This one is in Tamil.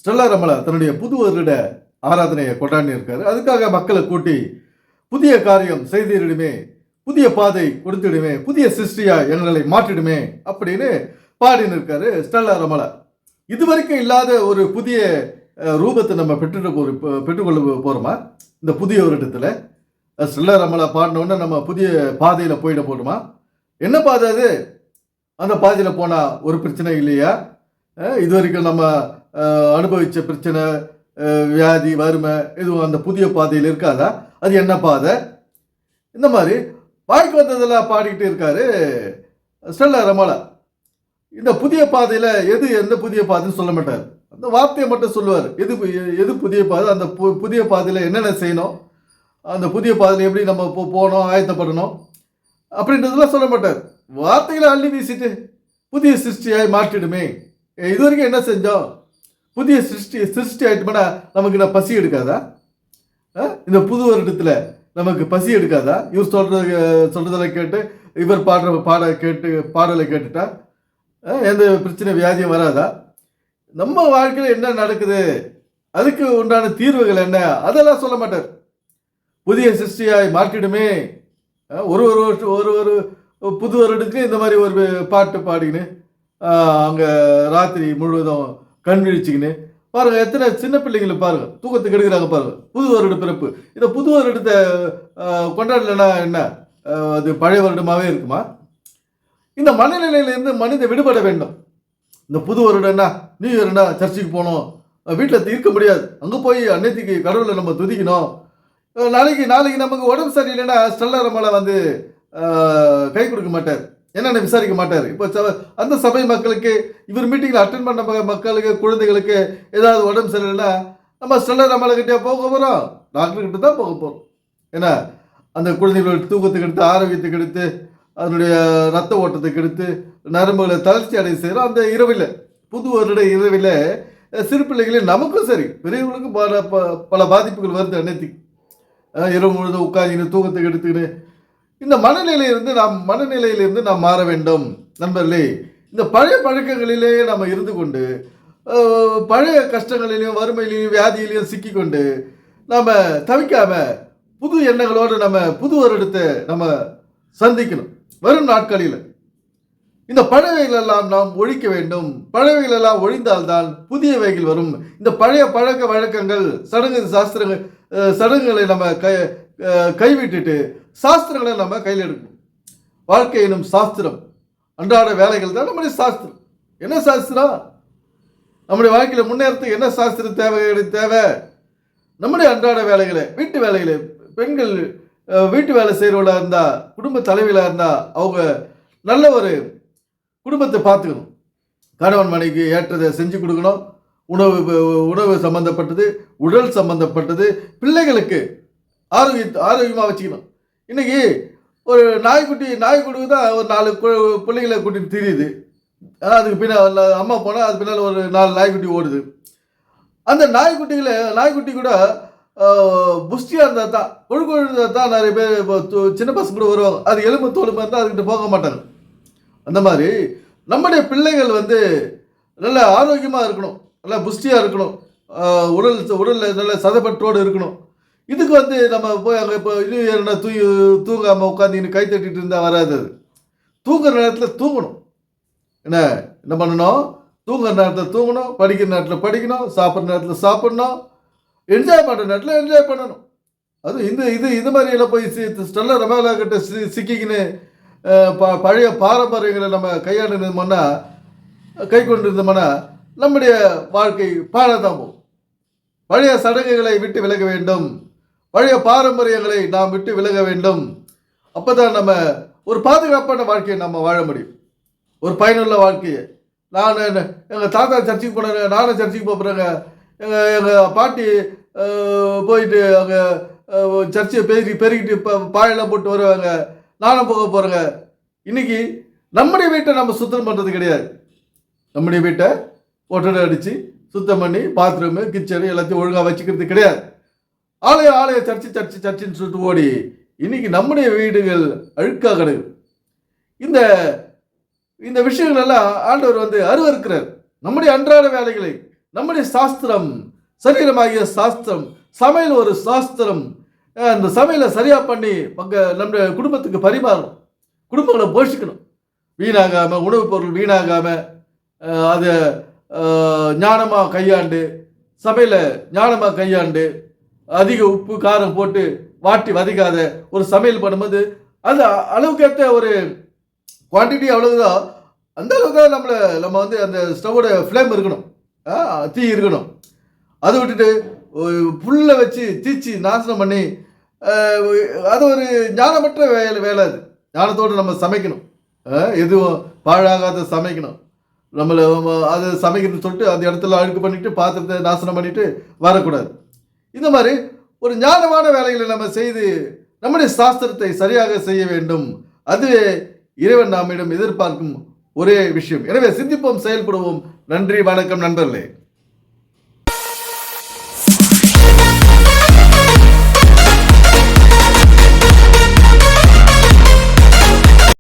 ஸ்டெல்லா ரமலா தன்னுடைய புது வருட ஆராதனையை கொண்டாடி இருக்காரு. அதுக்காக மக்களை கூட்டி புதிய காரியம் செய்திடுமே, புதிய பாதை கொடுத்துடுமே, புதிய சிருஷ்டியா எங்களை மாற்றிடுமே அப்படின்னு பாடின்னு இருக்காரு ஸ்டெல்லா ரமலா. இதுவரைக்கும் இல்லாத ஒரு புதிய ரூபத்தை நம்ம பெற்றுக்கொள்ள போறோமா இந்த புதிய வருடத்தில்? ஸ்டெல்லா ரமலா பாடினோடனே நம்ம புதிய பாதையில் போயிட போடுமா? என்ன பாதை அது? அந்த பாதையில் போனால் ஒரு பிரச்சனை இல்லையா? இது வரைக்கும் நம்ம அனுபவித்த பிரச்சனை, வியாதி, வறுமை எதுவும் அந்த புதிய பாதையில் இருக்காதா? அது என்ன பாதை? இந்த மாதிரி வாய்க்கு வந்ததெல்லாம் பாடிக்கிட்டு இருக்காரு ஸ்டெல்லா ரமலா. இந்த புதிய பாதையில் எந்த புதிய பாதைன்னு சொல்ல மாட்டார். அந்த வார்த்தையை மட்டும் சொல்லுவார். எது புதிய பாதை, அந்த புதிய பாதையில் என்னென்ன செய்யணும், அந்த புதிய பாதையில் எப்படி நம்ம போகணும், ஆயத்தப்படணும் அப்படின்றதெல்லாம் சொல்ல மாட்டார். வார்த்தைகளை அள்ளி வீசிட்டு புதிய சிருஷ்டியாய் மாற்றிடுமே. இது வரைக்கும் என்ன செஞ்சோம்? புதிய சிருஷ்டி ஆயிட்டுமானா நமக்கு நான் பசி எடுக்காதா? இந்த புது வருடத்தில் நமக்கு பசி எடுக்காதா? இவர் சொல்றதெல்லாம் கேட்டு இவர் பாடலை கேட்டுட்டா எந்த பிரச்சனை வியாதியும் வராதா? நம்ம வாழ்க்கையில் என்ன நடக்குது, அதுக்கு உண்டான தீர்வுகள் என்ன, அதெல்லாம் சொல்ல மாட்டார். புதிய சிருஷ்டியாய் மாற்றிடுமே. ஒரு புது வருடத்துக்கு இந்த மாதிரி ஒரு பாட்டு பாடிக்கின்னு அங்கே ராத்திரி முழுவதும் கண் விழிச்சிக்கின்னு பாருங்க, எத்தனை சின்ன பிள்ளைங்களை பாருங்க தூக்கத்துக்கு எடுக்கிறாங்க பாருங்க. புது வருட பிறப்பு. இந்த புது வருடத்தை கொண்டாடலைன்னா என்ன, அது பழைய வருடமாகவே இருக்குமா? இந்த மனநிலையிலிருந்து மனிதன் விடுபட வேண்டும். இந்த புது வருடம்னா, நியூ இயர்னா சர்ச்சுக்கு போகணும், வீட்டில் இருக்க முடியாது, அங்கே போய் அன்னைக்கு கடவுளை நம்ம துதிக்கணும். நாளைக்கு நமக்கு உடம்பு சரியில்லைன்னா ஸ்டெல்லா ரமலா வந்து கை கொடுக்க மாட்டார், என்னென்ன விசாரிக்க மாட்டார். இப்போ அந்த சபை மக்களுக்கு, இவர் மீட்டிங்கில் அட்டன் பண்ண மக்களுக்கு, குழந்தைகளுக்கு ஏதாவது உடம்பு சரியில்லைன்னா நம்ம ஸ்டெல்லா ரமலா கிட்டே போக போகிறோம், டாக்டர்கிட்ட தான் போக போகிறோம். ஏன்னா அந்த குழந்தைகளோட தூக்கத்துக்கு எடுத்து, ஆரோக்கியத்துக்கு எடுத்து, அதனுடைய ரத்த ஓட்டத்துக்கு எடுத்து, நரம்புகளை தளர்ச்சி அடைய செய்கிறோம். அந்த இரவில், புது வருட இரவில் சிறு பிள்ளைகளே நமக்கும் சரி பெரியவர்களுக்கும் பல பாதிப்புகள் வருது. அன்னைக்கு இரவு முழுதும் உட்காந்து தூக்கத்துக்கு எடுத்துக்கிட்டு இந்த மனநிலையிலிருந்து நாம் மாற வேண்டும். நண்பர்களே, இந்த பழைய பழக்கங்களிலே நம்ம இருந்து கொண்டு பழைய கஷ்டங்களிலையும் வறுமையிலையும் வியாதியிலையும் சிக்கி கொண்டு நாம் தவிக்காம புது எண்ணங்களோடு நம்ம புது வருடத்தை நம்ம சந்திக்கணும். வரும் நாட்களில் இந்த பழையவைகளெல்லாம் நாம் ஒழிக்க வேண்டும். பழையவைகளெல்லாம் ஒழிந்தால்தான் புதியவைகள் வரும். இந்த பழைய பழக்க வழக்கங்கள், சடங்குகளை நம்ம கைவிட்டுட்டு சாஸ்திரங்களை நம்ம கையில் எடுக்கணும். வாழ்க்கை எனும் சாஸ்திரம், அன்றாட வேலைகள் தான் நம்முடைய சாஸ்திரம். என்ன சாஸ்திரம்? நம்முடைய வாழ்க்கையில் முன்னேறத்துக்கு என்ன சாஸ்திரம் தேவை? நம்முடைய அன்றாட வேலைகளை, வீட்டு வேலைகளை, பெண்கள் வீட்டு வேலை செய்கிறவர்களாக இருந்தால், குடும்ப தலைவிகளாக இருந்தால் அவங்க நல்ல ஒரு குடும்பத்தை பார்த்துக்கணும். கணவன் மனைவிக்கு ஏற்றதை செஞ்சு கொடுக்கணும். உணவு சம்பந்தப்பட்டது, உடல் சம்பந்தப்பட்டது, பிள்ளைகளுக்கு ஆரோக்கியமாக வச்சுக்கணும். இன்னைக்கு ஒரு நாய்க்குட்டி தான் ஒரு 4 பிள்ளைகளை கூட்டிட்டு தெரியுது. அதுக்கு பின்னால் அம்மா போனால் அது பின்னால் ஒரு 4 நாய்க்குட்டி ஓடுது. அந்த நாய்க்குட்டி கூட புஷ்டியாக இருந்தால் தான், கொழுக்கு இருந்தால் தான் நிறைய பேர் சின்ன பசங்க கூட வருவாங்க. அது எலும்பு தோலுமா இருந்தால் அதுக்கிட்ட போக மாட்டாங்க. அந்த மாதிரி நம்முடைய பிள்ளைகள் வந்து நல்ல ஆரோக்கியமாக இருக்கணும், நல்லா புஷ்டியாக இருக்கணும், உடலில் நல்ல சதப்பற்றோடு இருக்கணும். இதுக்கு வந்து நம்ம போய் அங்கே இப்போ இன்னும் தூங்காமல் உட்காந்து கை தட்டிட்டு இருந்தால் வராது. அது தூங்குற நேரத்தில் தூங்கணும். என்ன பண்ணணும்? தூங்குற நேரத்தில் தூங்கணும், படிக்கிற நேரத்தில் படிக்கணும், சாப்பிட்ற நேரத்தில் சாப்பிடணும், என்ஜாய் பண்ணுற நேரத்தில் என்ஜாய் பண்ணணும். அது இது மாதிரியெல்லாம் போய் ஸ்டெல்லா ரமலா கிட்ட சிக்கிக்கின்னு பழைய பாரம்பரியங்களை நம்ம கையாண்டிருந்தோம்னா, கை கொண்டிருந்தோம்னா நம்முடைய வாழ்க்கை பாழதான் போகும். பழைய சடங்குகளை விட்டு விலக வேண்டும், பழைய பாரம்பரியங்களை நாம் விட்டு விலக வேண்டும். அப்போ தான் நம்ம ஒரு பாதுகாப்பான வாழ்க்கையை நம்ம வாழ முடியும், ஒரு பயனுள்ள வாழ்க்கையை. எங்கள் தாத்தா சர்ச்சுக்கு போனாங்க, நானும் சர்ச்சுக்கு போகிறேங்க. எங்கள் பாட்டி போயிட்டு அங்கே சர்ச்சை பெருகிட்டு பாயெல்லாம் போட்டு வருவாங்க, நானும் போக போகிறேங்க. இன்னைக்கு நம்முடைய வீட்டை நம்ம சுத்தம் பண்ணுறது கிடையாது. நம்முடைய வீட்டை ஒட்டடை அடித்து சுத்தம் பண்ணி பாத்ரூமு, கிச்சனு எல்லாத்தையும் ஒழுங்காக வச்சுக்கிறது கிடையாது. ஆலய சர்ச்சுன்னு சொல்லிட்டு ஓடி இன்னைக்கு நம்முடைய வீடுகள் அழுக்காக கிடக்குது. இந்த இந்த விஷயங்கள் எல்லாம் ஆண்டவர் அருவருக்கிறார். நம்முடைய அன்றாட வேலைகளை, நம்முடைய சாஸ்திரம், சரீரமாகிய சாஸ்திரம், சமையல் ஒரு சாஸ்திரம். அந்த சமையலை சரியா பண்ணி நம்முடைய குடும்பத்துக்கு பரிமாறணும், குடும்பங்களை போஷிக்கணும். வீணாகாம, உணவுப் பொருள் வீணாகாம அதை ஞானமாக கையாண்டு, சமையலை ஞானமாக கையாண்டு, அதிக உப்பு காரம் போட்டு வாட்டி வதக்காத ஒரு சமையல் பண்ணும்போது அந்த அளவுக்கேற்ற ஒரு குவான்டிட்டி அவ்வளவுதான், அந்த அளவுக்கு தான் நம்ம அந்த ஸ்டவோட ஃப்ளேம் இருக்கணும், தீ இருக்கணும். அதை விட்டுட்டு புல்லை வச்சு தீச்சி நாசனம் பண்ணி அது ஒரு ஞானமற்ற வேலை. அது ஞானத்தோடு நம்ம சமைக்கணும், எதுவும் பாழாகாத சமைக்கணும். நம்மளை அது சமைக்கிறது சொல்லிட்டு அந்த இடத்துல அழுக்கு பண்ணிட்டு பாத்திரத்தை நாசனம் பண்ணிட்டு வரக்கூடாது. இந்த மாதிரி ஒரு ஞானமான வேலைகளை நம்ம செய்து நம்முடைய சாஸ்திரத்தை சரியாக செய்ய வேண்டும். அதுவே இறைவன் நம்மிடம் எதிர்பார்க்கும் ஒரே விஷயம். எனவே சிந்திப்போம், செயல்படுவோம். நன்றி, வணக்கம் நண்பர்களே.